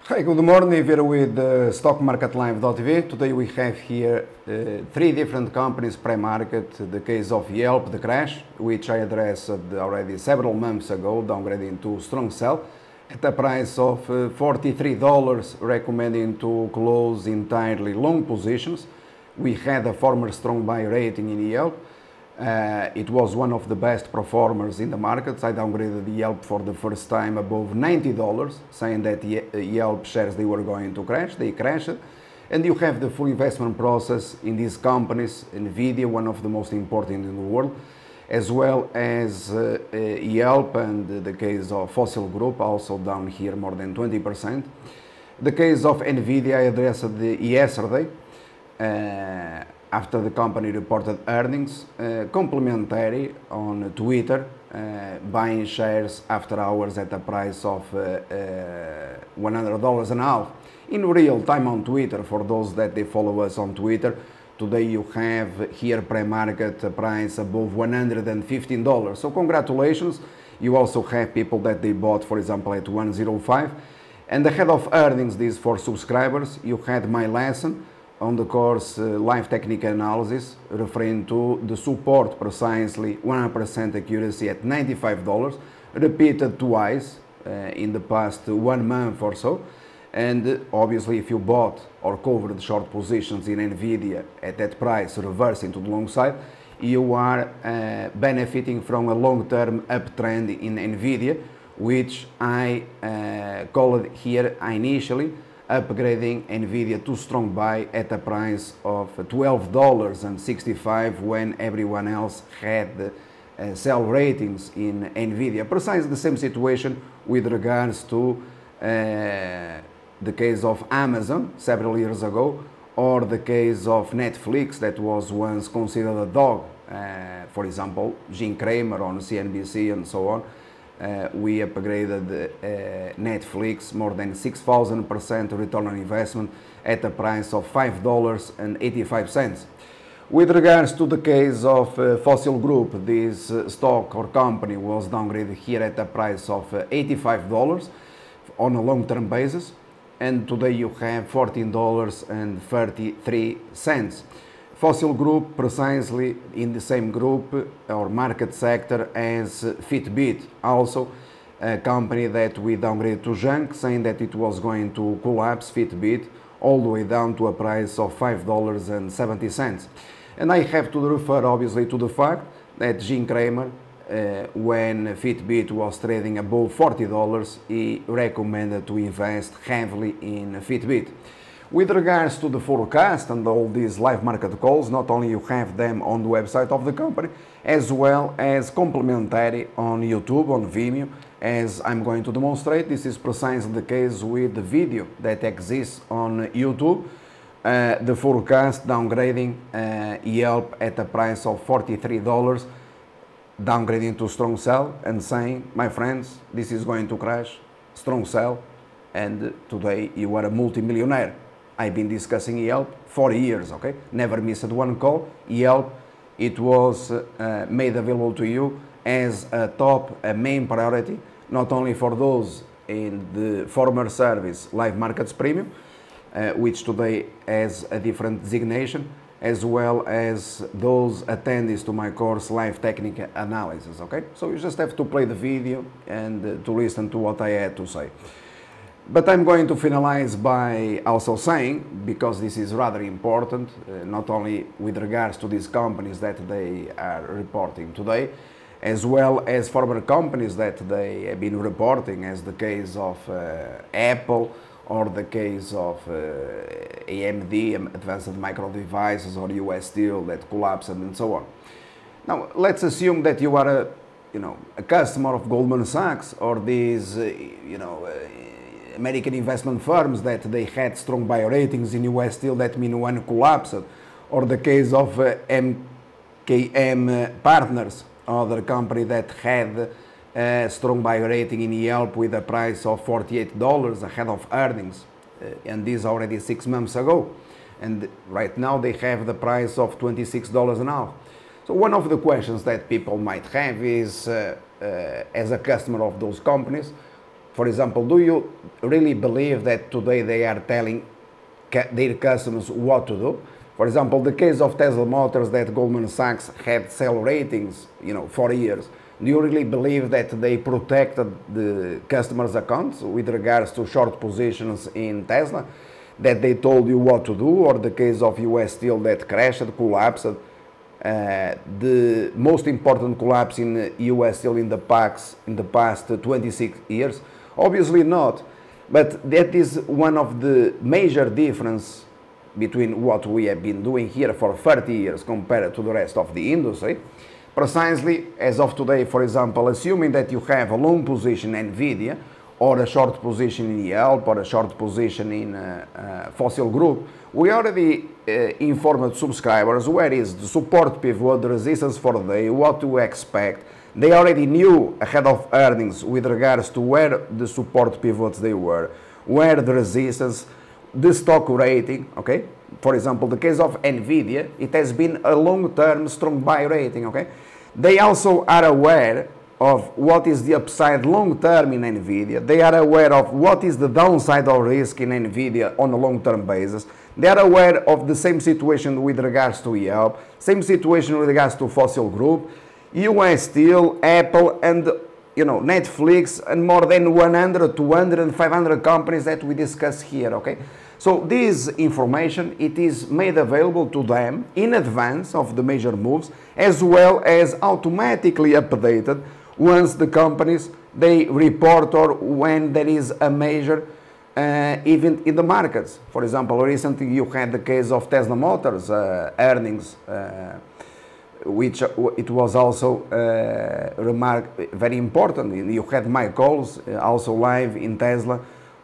Hi, good morning. Vieira with stockmarketlive.tv. Today we have here three different companies pre-market. The case of Yelp, the crash, which I addressed already several months ago, downgrading to strong sell at a price of $43, recommending to close entirely long positions. We had a former strong buy rating in Yelp. It was one of the best performers in the markets. I downgraded Yelp for the first time above $90, saying that Yelp shares they were going to crash. They crashed. And you have the full investment process in these companies, NVIDIA, one of the most important in the world, as well as Yelp and the case of Fossil Group, also down here more than 20%. The case of NVIDIA I addressed yesterday. After the company reported earnings, complementary on Twitter, buying shares after hours at a price of $100 an hour. In real time on Twitter, for those that they follow us on Twitter, today you have here pre-market price above $115. So congratulations. You also have people that they bought, for example, at 105. And ahead of earnings, this for subscribers, you had my lesson on the course live technical analysis, referring to the support precisely 100% accuracy at $95, repeated twice in the past 1 month or so. And obviously if you bought or covered short positions in NVIDIA at that price, reversing to the long side, you are benefiting from a long-term uptrend in NVIDIA, which I called here initially upgrading NVIDIA to strong buy at a price of $12.65 when everyone else had sell ratings in NVIDIA. Precisely the same situation with regards to the case of Amazon several years ago, or the case of Netflix that was once considered a dog. For example, Jim Cramer on CNBC and so on. We upgraded Netflix more than 6,000% return on investment at a price of $5.85. With regards to the case of Fossil Group, this stock or company was downgraded here at a price of $85 on a long-term basis, and today you have $14.33. Fossil Group precisely in the same group or market sector as Fitbit, also a company that we downgraded to junk, saying that it was going to collapse Fitbit all the way down to a price of $5.70. And I have to refer obviously to the fact that Jim Cramer, when Fitbit was trading above $40, he recommended to invest heavily in Fitbit. With regards to the forecast and all these live market calls, not only you have them on the website of the company, as well as complementary on YouTube, on Vimeo, as I'm going to demonstrate. This is precisely the case with the video that exists on YouTube. The forecast downgrading Yelp at a price of $43, downgrading to strong sell and saying, my friends, this is going to crash, strong sell, and today you are a multimillionaire. I've been discussing Yelp for years, okay? Never missed one call. Yelp, it was made available to you as a top, a main priority, not only for those in the former service, Live Markets Premium, which today has a different designation, as well as those attendees to my course, Live Technical Analysis, okay? So you just have to play the video and to listen to what I had to say. But I'm going to finalize by also saying, because this is rather important, not only with regards to these companies that they are reporting today, as well as former companies that they have been reporting, as the case of Apple, or the case of AMD, Advanced Micro Devices, or US Steel that collapsed and so on. Now, let's assume that you are a customer of Goldman Sachs or these, American investment firms that they had strong buy ratings in US Steel, that mean one collapsed, or the case of MKM Partners, other company that had a strong buy rating in Yelp with a price of $48 ahead of earnings, and this already 6 months ago, and right now they have the price of $26 an hour. So one of the questions that people might have is, as a customer of those companies, For example, do you really believe that today they are telling their customers what to do? For example, the case of Tesla Motors that Goldman Sachs had sell ratings, for years. Do you really believe that they protected the customers' accounts with regards to short positions in Tesla? That they told you what to do? Or the case of US Steel that crashed, collapsed, the most important collapse in US Steel in the past 26 years? Obviously not. But that is one of the major differences between what we have been doing here for 30 years compared to the rest of the industry. Precisely as of today, for example, assuming that you have a long position in NVIDIA, or a short position in Yelp, or a short position in Fossil Group, we already informed subscribers where is the support pivot, the resistance for the day, what to expect. They already knew ahead of earnings with regards to where the support pivots they were, where the resistance, the stock rating, okay? For example, the case of NVIDIA, it has been a long-term strong buy rating, okay? They also are aware of what is the upside long-term in NVIDIA. They are aware of what is the downside or risk in NVIDIA on a long-term basis. They are aware of the same situation with regards to Yelp, same situation with regards to Fossil Group, US Steel, Apple, and Netflix, and more than 100, 200, and 500 companies that we discuss here, okay? So this information, it is made available to them in advance of the major moves, as well as automatically updated once the companies, they report or when there is a major event in the markets. For example, recently you had the case of Tesla Motors earnings, which it was also very important. You had my calls also live in Tesla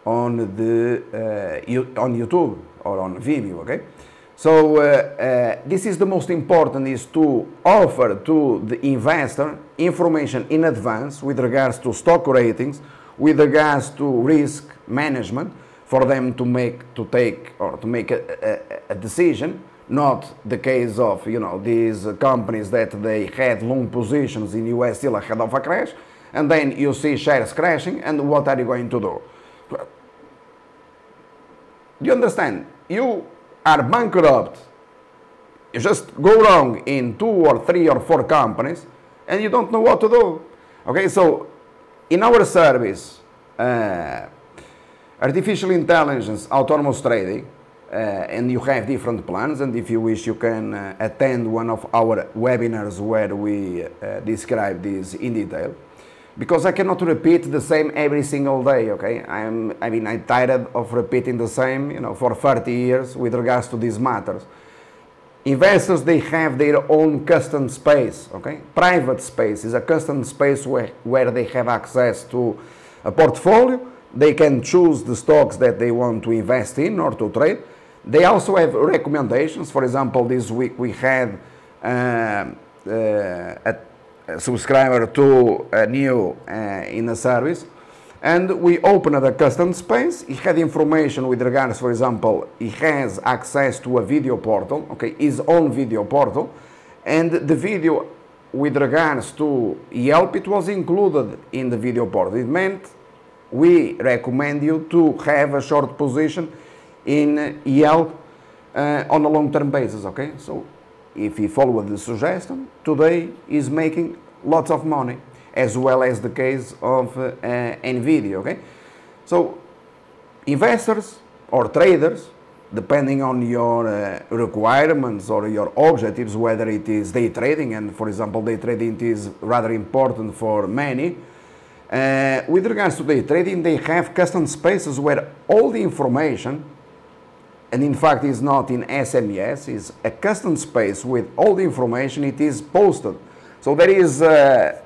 on YouTube or on Vimeo, okay? So this is the most important, is to offer to the investor information in advance with regards to stock ratings, with regards to risk management, for them to make a decision. Not the case of these companies that they had long positions in US Steel ahead of a crash, and then you see shares crashing, and what are you going to do? Do you understand? You are bankrupt. You just go wrong in 2 or 3 or 4 companies, and you don't know what to do. Okay, so in our service, artificial intelligence, autonomous trading, and you have different plans, and if you wish you can attend one of our webinars where we describe this in detail, because I cannot repeat the same every single day, okay? I'm tired of repeating the same, for 30 years with regards to these matters. Investors, they have their own custom space, okay? Private space is a custom space where they have access to a portfolio. They can choose the stocks that they want to invest in or to trade. They also have recommendations. For example, this week we had a subscriber to new in a service, and we opened a custom space. He had information with regards, for example, he has access to a video portal, okay, his own video portal, and the video with regards to Yelp, it was included in the video portal. It meant we recommend you to have a short position in Yelp on a long-term basis, okay? So if he followed the suggestion, today is making lots of money, as well as the case of NVIDIA, okay? So investors or traders, depending on your requirements or your objectives, whether it is day trading, and for example, day trading is rather important for many. With regards to day trading, they have custom spaces where all the information, and in fact it's not in SMS, it's a custom space with all the information, it is posted. So there is a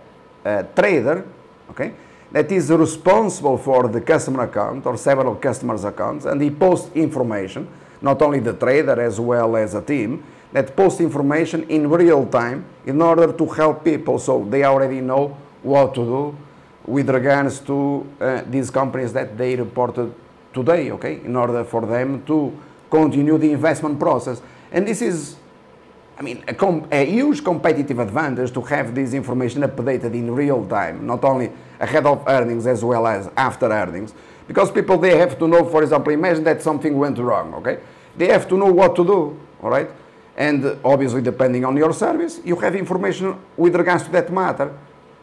trader, okay, that is responsible for the customer account or several customers' accounts, and he posts information, not only the trader as well as a team, that posts information in real time in order to help people, so they already know what to do with regards to these companies that they reported today, okay, in order for them to continue the investment process. And this is I mean, a huge competitive advantage to have this information updated in real time, not only ahead of earnings as well as after earnings, because people, they have to know, for example, imagine that something went wrong, okay? They have to know what to do, all right? And obviously, depending on your service, you have information with regards to that matter,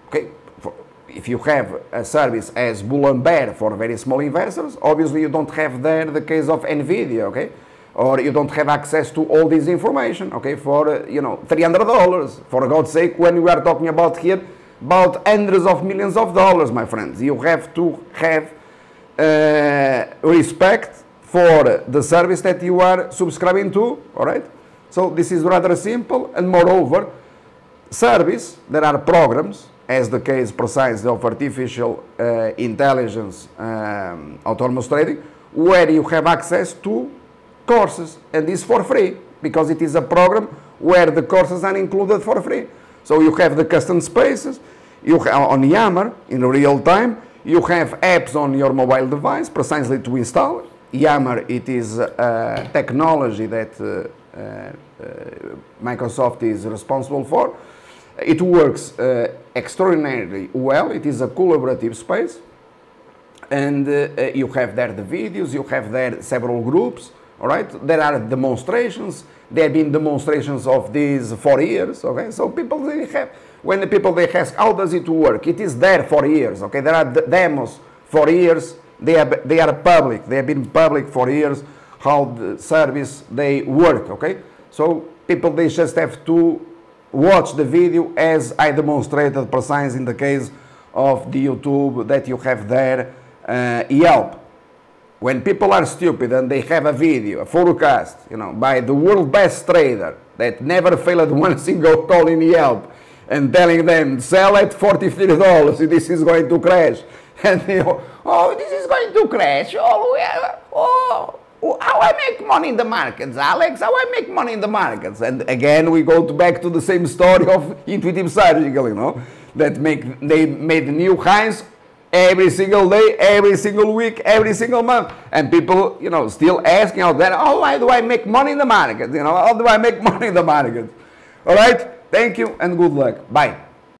okay? If you have a service as bull and bear for very small investors, obviously you don't have there the case of NVIDIA, okay? Or you don't have access to all this information, okay, for, you know, $300. For God's sake, when we are talking about here, about hundreds of millions of dollars, my friends. You have to have respect for the service that you are subscribing to, all right? So this is rather simple, and moreover, service, there are programs, as the case precisely of artificial intelligence autonomous trading, where you have access to courses, and this for free, because it is a program where the courses are included for free. So you have the custom spaces, you have on Yammer in real time, you have apps on your mobile device precisely to install. Yammer, it is a technology that Microsoft is responsible for. It works extraordinarily well. It is a collaborative space, and you have there the videos, you have there several groups. All right, there are demonstrations. There have been demonstrations of these for years. Okay, so people, they have, when the people, they ask how does it work, it is there for years. Okay, there are demos for years. They are public. They have been public for years. How the service they work. Okay, so people, they just have to watch the video as I demonstrated precise in the case of the YouTube that you have there, Yelp. When people are stupid and they have a video, a forecast, you know, by the world best trader that never failed one single call in Yelp, and telling them, sell at $40, $50, this is going to crash. And you know, oh, this is going to crash. Oh, how I make money in the markets, Alex? How I make money in the markets? And again, we go back to the same story of Intuitive Surgical, you know, that they made new highs every single day, every single week, every single month. And people, you know, still asking out there, oh, why do I make money in the market? You know, how do I make money in the market? All right, thank you and good luck. Bye.